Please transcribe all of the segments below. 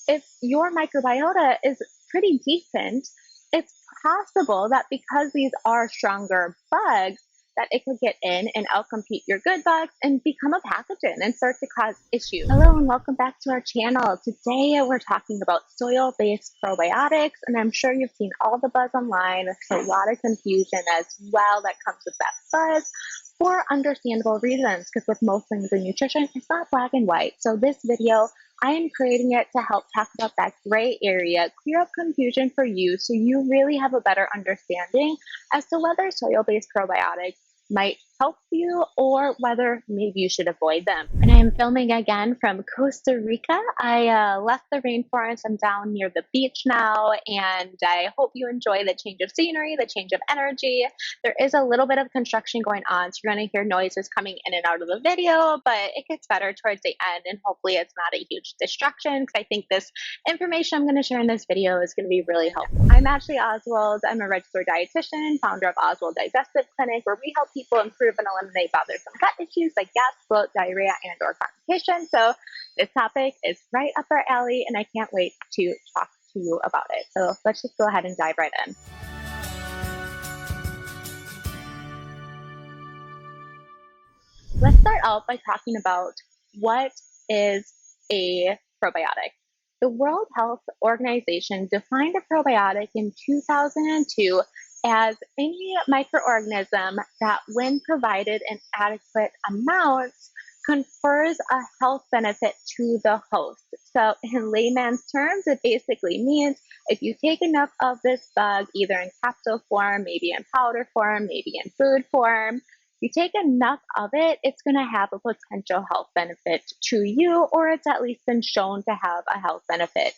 if your microbiota is pretty decent, it's possible that because these are stronger bugs, that it could get in and outcompete your good bugs and become a pathogen and start to cause issues. Hello and welcome back to our channel. Today we're talking about soil-based probiotics, and I'm sure you've seen all the buzz online. There's a lot of confusion as well that comes with that buzz for understandable reasons, because with most things in nutrition, it's not black and white. So this video, I am creating it to help talk about that gray area, clear up confusion for you so you really have a better understanding as to whether soil-based probiotics might help you or whether maybe you should avoid them. And I am filming again from Costa Rica. I left the rainforest. I'm down near the beach now, and I hope you enjoy the change of scenery, the change of energy. There is a little bit of construction going on, so you're going to hear noises coming in and out of the video, but it gets better towards the end, and hopefully it's not a huge distraction, because I think this information I'm going to share in this video is going to be really helpful. I'm Ashley Oswald. I'm a registered dietitian, founder of Oswald Digestive Clinic, where we help people improve and eliminate bothersome gut issues like gas, bloat, diarrhea, and or constipation. So this topic is right up our alley, and I can't wait to talk to you about it. So let's just go ahead and dive right in. Let's start out by talking about what is a probiotic. The World Health Organization defined a probiotic in 2002 as any microorganism that, when provided in adequate amounts, confers a health benefit to the host. So in layman's terms, it basically means if you take enough of this bug, either in capsule form, maybe in powder form, maybe in food form, you take enough of it, it's going to have a potential health benefit to you, or it's at least been shown to have a health benefit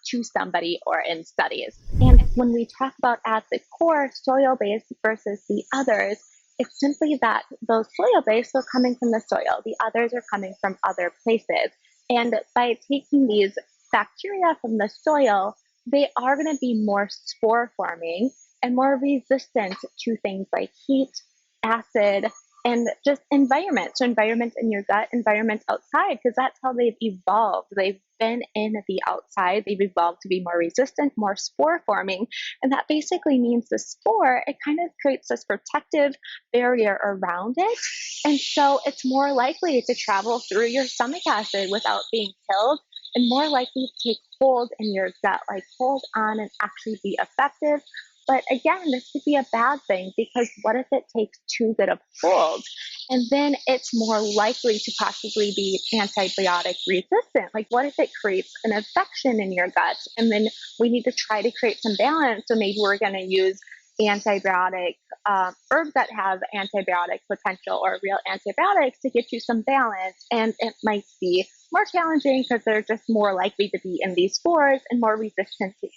to somebody or in studies. And when we talk about at the core soil-based versus the others, it's simply that those soil-based are coming from the soil. The others are coming from other places. And by taking these bacteria from the soil, they are going to be more spore forming and more resistant to things like heat, acid, and just environment. So environment in your gut, environment outside, because that's how they've evolved. They've been in the outside. They've evolved to be more resistant, more spore forming. And that basically means the spore, it kind of creates this protective barrier around it. And so it's more likely to travel through your stomach acid without being killed, and more likely to take hold in your gut, like hold on and actually be effective. But again, this could be a bad thing, because what if it takes too good of hold? And then it's more likely to possibly be antibiotic resistant. Like, what if it creates an infection in your gut? And then we need to try to create some balance. So maybe we're going to use antibiotic herbs that have antibiotic potential, or real antibiotics, to get you some balance. And it might be more challenging because they're just more likely to be in these spores and more resistant to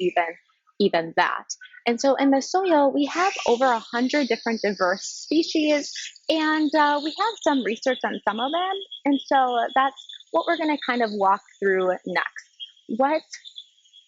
even that. And so in the soil, we have over 100 different diverse species, and we have some research on some of them. And so that's what we're going to kind of walk through next. What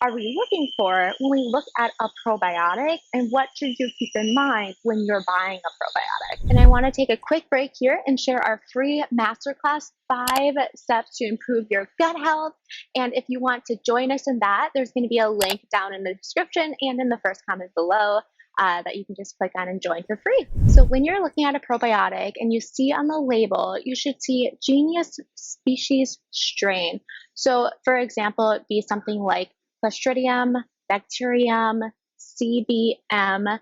are we looking for when we look at a probiotic, and what should you keep in mind when you're buying a probiotic? And I want to take a quick break here and share our free masterclass, 5 steps to improve your gut health. And if you want to join us in that, there's going to be a link down in the description and in the first comment below that you can just click on and join for free. So when you're looking at a probiotic and you see on the label, you should see genus, species, strain. So for example, it'd be something like Clostridium, Bacterium, CBM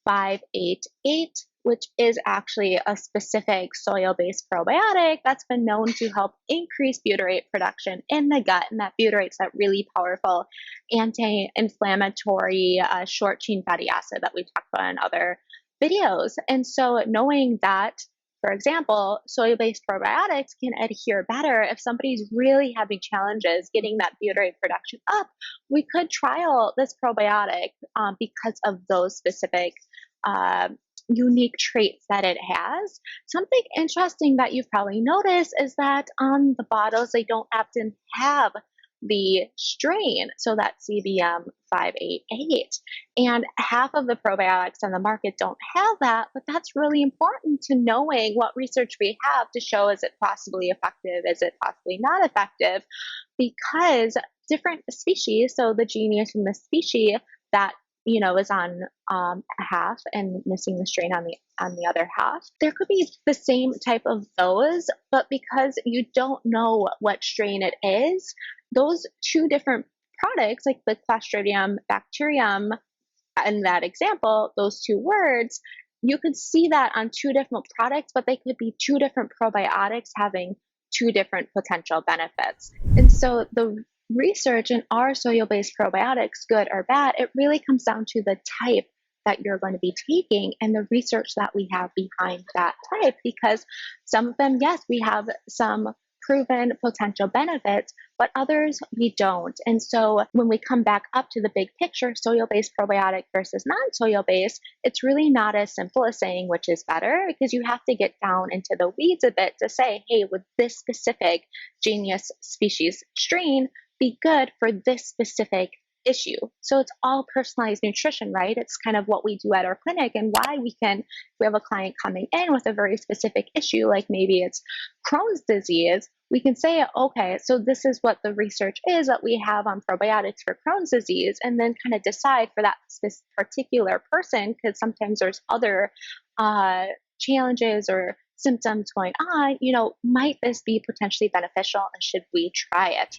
588, which is actually a specific soil-based probiotic that's been known to help increase butyrate production in the gut. And that butyrate's that really powerful anti-inflammatory short-chain fatty acid that we talked about in other videos. And so knowing that, for example, soil-based probiotics can adhere better if somebody's really having challenges getting that butyrate production up, we could trial this probiotic because of those specific unique traits that it has. Something interesting that you've probably noticed is that on the bottles, they don't often have the strain, so that's CBM 588. And half of the probiotics on the market don't have that, but that's really important to knowing what research we have to show, is it possibly effective, is it possibly not effective, because different species. So the genius in the species that is on half and missing the strain on the other half. There could be the same type of those, but because you don't know what strain it is, those two different products, like the Clostridium bacterium in that example, those two words, you could see that on two different products, but they could be two different probiotics having two different potential benefits. And so the research in our soil-based probiotics, good or bad, it really comes down to the type that you're going to be taking and the research that we have behind that type, because some of them, yes, we have some proven potential benefits, but others we don't. And so when we come back up to the big picture, soil-based probiotic versus non-soil-based, it's really not as simple as saying which is better, because you have to get down into the weeds a bit to say, hey, would this specific genius species strain be good for this specific issue? So it's all personalized nutrition, right? It's kind of what we do at our clinic, and why we have a client coming in with a very specific issue, like maybe it's Crohn's disease, we can say, okay, so this is what the research is that we have on probiotics for Crohn's disease, and then kind of decide for that particular person, because sometimes there's other challenges or symptoms going on, might this be potentially beneficial, and should we try it?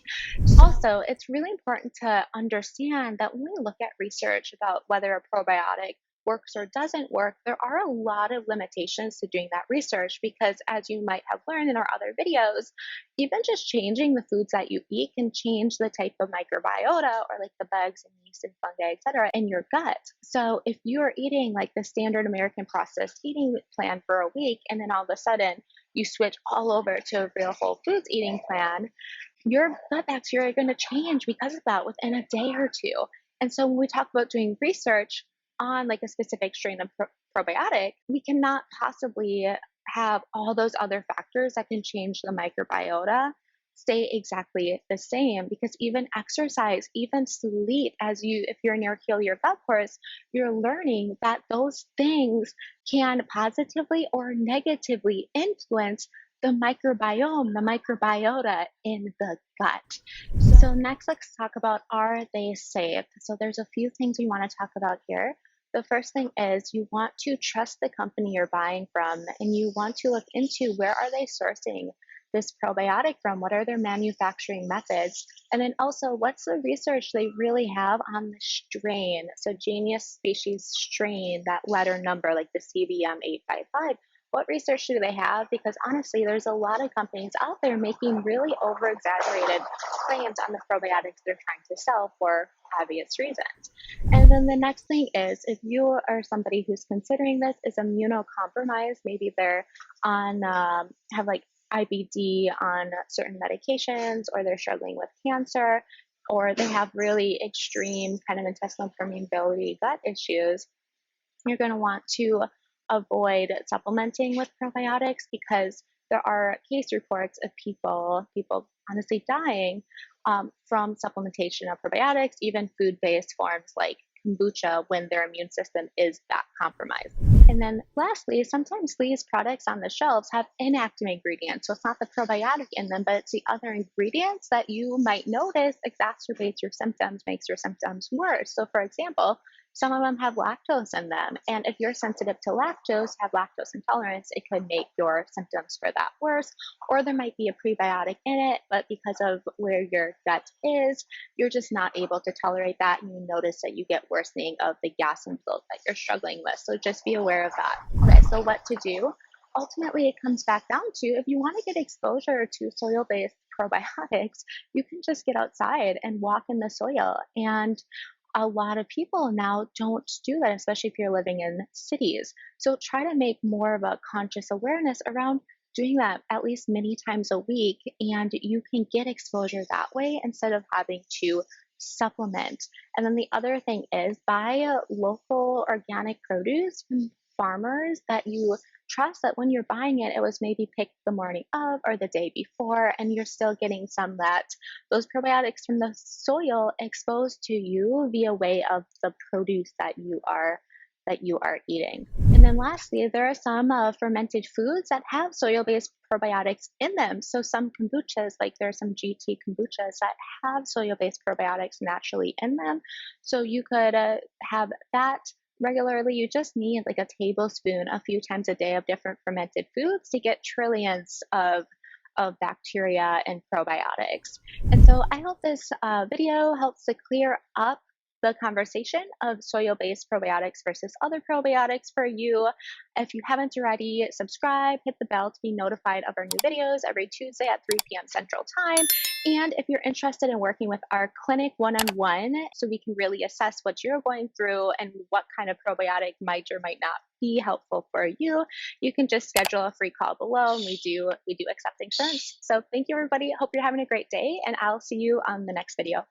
Also, it's really important to understand that when we look at research about whether a probiotic works or doesn't work, there are a lot of limitations to doing that research, because as you might have learned in our other videos, even just changing the foods that you eat can change the type of microbiota, or like the bugs and yeast and fungi, etc., in your gut. So if you are eating like the standard American processed eating plan for a week, and then all of a sudden you switch all over to a real whole foods eating plan, your gut bacteria are going to change because of that within a day or two. And so when we talk about doing research on like a specific strain of probiotic, we cannot possibly have all those other factors that can change the microbiota stay exactly the same, because even exercise, even sleep, if you're near heal your gut course, you're learning that those things can positively or negatively influence the microbiome, the microbiota in the gut. So next, let's talk about, are they safe? So there's a few things we want to talk about here. The first thing is you want to trust the company you're buying from, and you want to look into where are they sourcing this probiotic from, what are their manufacturing methods, and then also what's the research they really have on the strain. So genius species strain, that letter number, like the CBM 855. What research do they have? Because honestly, there's a lot of companies out there making really over-exaggerated claims on the probiotics they're trying to sell for obvious reasons. And then the next thing is, if you are somebody who's considering this is immunocompromised, maybe they're on, have like IBD on certain medications, or they're struggling with cancer, or they have really extreme kind of intestinal permeability gut issues, you're going to want to avoid supplementing with probiotics, because there are case reports of people honestly dying from supplementation of probiotics, even food-based forms like kombucha, when their immune system is that compromised. And then lastly, sometimes these products on the shelves have inactive ingredients. So it's not the probiotic in them, but it's the other ingredients that you might notice exacerbates your symptoms, makes your symptoms worse. So for example, some of them have lactose in them. And if you're sensitive to lactose, have lactose intolerance, it could make your symptoms for that worse. Or there might be a prebiotic in it, but because of where your gut is, you're just not able to tolerate that. And you notice that you get worsening of the gas and bloat that you're struggling with. So just be aware of that. Okay, so what to do? Ultimately, it comes back down to, if you want to get exposure to soil-based probiotics, you can just get outside and walk in the soil. And a lot of people now don't do that, especially if you're living in cities. So try to make more of a conscious awareness around doing that at least many times a week, and you can get exposure that way instead of having to supplement. And then the other thing is, buy local organic produce from farmers that you trust, that when you're buying it, it was maybe picked the morning of or the day before, and you're still getting some that those probiotics from the soil exposed to you via way of the produce that you are eating. And And then lastly, there are some fermented foods that have soil-based probiotics in them. So some kombuchas, like there are some GT kombuchas that have soil-based probiotics naturally in them. So you could have that regularly. You just need like a tablespoon a few times a day of different fermented foods to get trillions of bacteria and probiotics. And so I hope this video helps to clear up the conversation of soil-based probiotics versus other probiotics for you. If you haven't already, subscribe, hit the bell to be notified of our new videos every Tuesday at 3 p.m. Central Time. And if you're interested in working with our clinic one-on-one, so we can really assess what you're going through and what kind of probiotic might or might not be helpful for you, you can just schedule a free call below, and we do accept insurance. So thank you, everybody. Hope you're having a great day, and I'll see you on the next video.